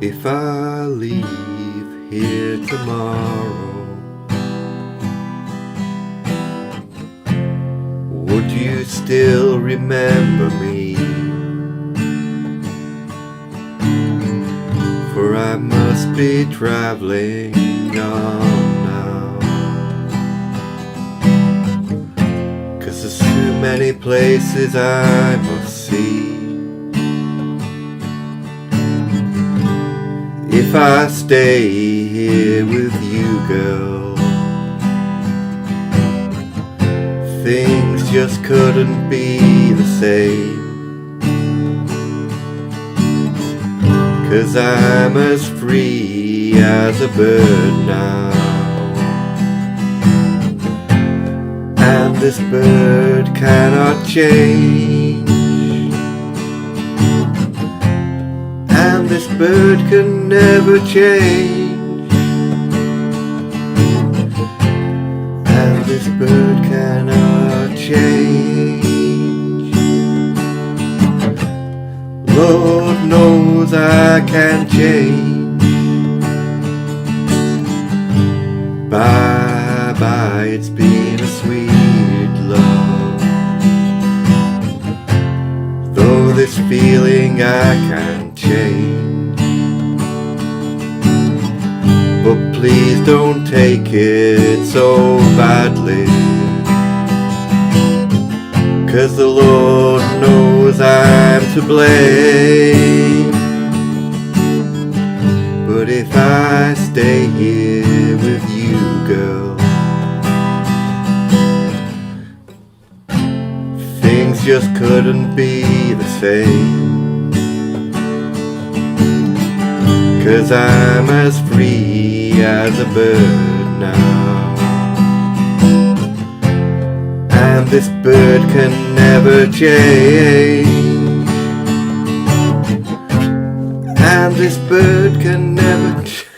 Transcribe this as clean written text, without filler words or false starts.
If I leave here tomorrow, would you still remember me? For I must be traveling on now, 'cause there's too many places I must see. If I stay here with you, girl, things just couldn't be the same. 'Cause I'm as free as a bird now, and this bird cannot change, and this bird can never change, and this bird cannot change. Lord knows I can change. Bye bye, it's been a sweet love, though this feeling I can't change. But please don't take it so badly, 'cause the Lord knows I'm to blame. But if I stay here with you, girl, things just couldn't be the same. 'Cause I'm as free as a bird now, and this bird can never change, and this bird can never change.